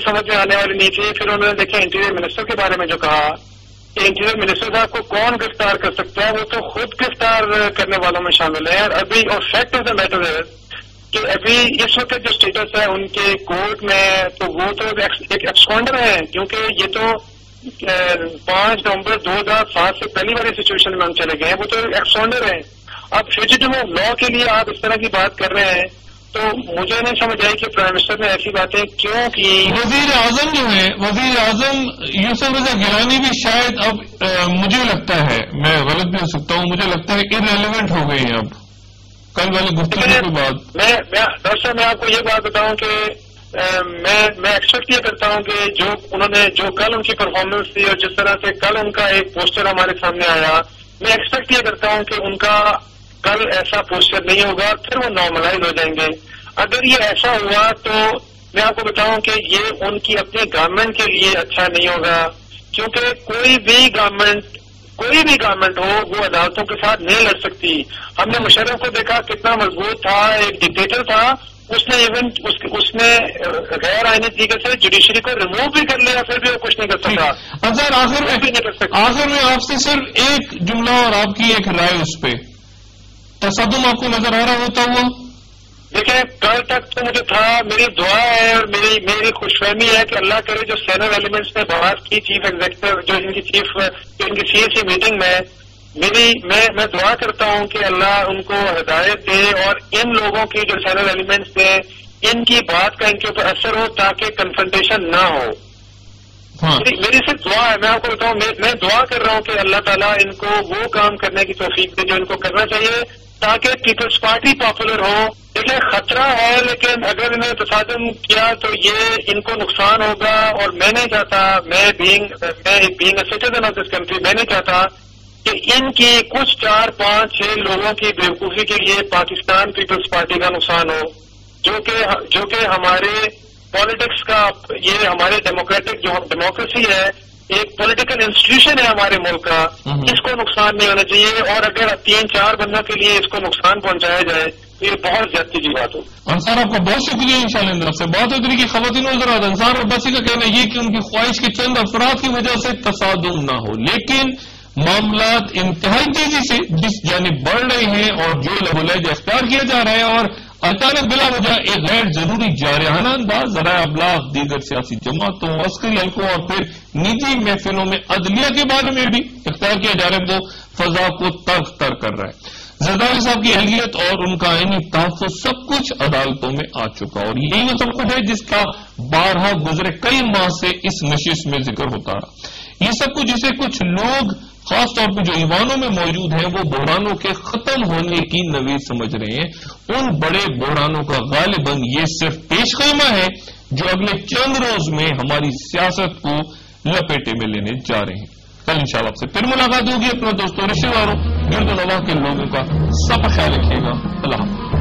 سمجھ میں آنے والی نہیں تھی. پھر انہوں نے دیکھا انٹیریئر منسٹر کے بارے میں جو کہا کہ انٹیریئر منسٹر صاحب کو کون گرفتار کر سکتا ہے, وہ تو خود گرفتار کرنے والوں میں شامل ہے. اور ابھی اور فیکٹ آف دا میٹر ہے کہ ابھی اس وقت جو اسٹیٹس ہے ان کے کورٹ میں, تو وہ تو ایک ایبسکونڈر ہے, کیونکہ یہ تو 5 نومبر 2007 سے پہلی باری سچویشن میں ہم چلے گئے ہیں, وہ تو ایبسکونڈر ہیں. اب فیوجیٹو آف لا کے لیے آپ اس طرح کی بات کر رہے ہیں, تو مجھے نہیں سمجھ آئی کہ پرائم منسٹر نے ایسی باتیں کیوں کی. وزیر اعظم جو ہیں, وزیر اعظم یوسف رضا گیلانی بھی شاید اب مجھے لگتا ہے, میں غلط بھی ہو سکتا ہوں, مجھے لگتا ہے ارریلیونٹ ہو گئی ہیں اب کل والی گفتگو کے بعد. ڈاکٹر صاحب میں آپ کو یہ بات بتاؤں کہ میں ایکسپیکٹ یہ کرتا ہوں کہ جو انہوں نے جو کل ان کی پرفارمنس تھی اور جس طرح سے کل ان کا ایک پوسٹر ہمارے سامنے آیا, میں ایکسپیکٹ یہ کرتا ہوں کہ ان کا کل ایسا پوسچر نہیں ہوگا, پھر وہ نارملائز ہو جائیں گے. اگر یہ ایسا ہوا تو میں آپ کو بتاؤں کہ یہ ان کی اپنی گورنمنٹ کے لیے اچھا نہیں ہوگا, کیونکہ کوئی بھی گورنمنٹ ہو وہ عدالتوں کے ساتھ نہیں لڑ سکتی. ہم نے مشرف کو دیکھا کتنا مضبوط تھا, ایک ڈکٹیٹر تھا, اس نے ایون اس نے غیر آئینی طریقے سے جوڈیشری کو ریموو بھی کر لیا, پھر بھی وہ کچھ نہیں کر سکا. اچھا آخر میں آپ سے صرف ایک جملہ اور آپ کی ایک رائے اس پہ, تصادم آپ کو نظر آ رہا ہوتا ہوا؟ دیکھیں کل تک تو مجھے تھا, میری دعا ہے اور میری خوش فہمی ہے کہ اللہ کرے جو سینئر ایلیمنٹس نے بات کی چیف ایگزیکٹو جو ان کی سی ایس سی میٹنگ میں میں دعا کرتا ہوں کہ اللہ ان کو ہدایت دے اور ان لوگوں کی جو سینئر ایلیمنٹس ہیں ان کی بات کا ان کے اوپر اثر ہو تاکہ کنفرنٹیشن نہ ہو. میری صرف دعا ہے, میں آپ کو بتاؤں میں دعا کر رہا ہوں کہ اللہ تعالیٰ ان کو وہ کام کرنے کی توفیق دے جو ان کو کرنا چاہیے تاکہ پیپلز پارٹی پاپولر ہو. دیکھیں خطرہ ہے, لیکن اگر انہیں تصادم کیا تو یہ ان کو نقصان ہوگا, اور میں نہیں چاہتا, میں being a citizen of this country, میں نہیں چاہتا کہ ان کی کچھ 4 5 6 لوگوں کی بیوقوفی کے لیے پاکستان پیپلز پارٹی کا نقصان ہو, جو کہ ہمارے پالیٹکس کا, یہ ہمارے ڈیموکریٹک جو ڈیموکریسی ہے, ایک پولیٹیکل انسٹیٹیوشن ہے ہمارے ملک کا, اس کو نقصان نہیں ہونا چاہیے. اور اگر 3 4 بندوں کے لیے اس کو نقصان پہنچایا جائے تو یہ بہت زیادتی کی بات ہو. انصار آپ کا بہت شکریہ, انشاءاللہ ان طرف سے بات ہوتی کہ خواتین حضرات, انصار عباسی کا کہنا یہ کہ ان کی خواہش کے چند افراد کی وجہ سے تصادم نہ ہو, لیکن معاملات انتہائی تیزی سے جس جانب بڑھ رہے ہیں اور جو لہو لہجہ اختیار کیا جا رہا ہے, اور اچانک بلا وجہ ایک غیر ضروری جارحانہ انداز ذرائع ابلاغ, دیگر سیاسی جماعتوں, عسکری حلقوں اور پھر نجی محفلوں میں عدلیہ کے بارے میں بھی اختیار کیا جا رہا ہے, وہ فضا کو تلخ تر کر رہا ہے. زرداری صاحب کی اہلیت اور ان کا عینی تحفظ سب کچھ عدالتوں میں آ چکا, اور یہی وہ سب کچھ ہے جس کا بارہا گزرے کئی ماہ سے اس نشست میں ذکر ہوتا رہا. یہ سب کچھ جسے کچھ لوگ خاص طور پہ جو ایوانوں میں موجود ہیں وہ بحرانوں کے ختم ہونے کی نوید سمجھ رہے ہیں, ان بڑے بحرانوں کا غالباً یہ صرف پیش خیمہ ہے جو اگلے چند روز میں ہماری سیاست کو لپیٹے میں لینے جا رہے ہیں. کل انشاءاللہ آپ سے پھر ملاقات ہوگی. اپنا دوستوں رشتہ داروں گرد و نواح کے لوگوں کا سب خیال رکھیے گا. اللہ حافظ.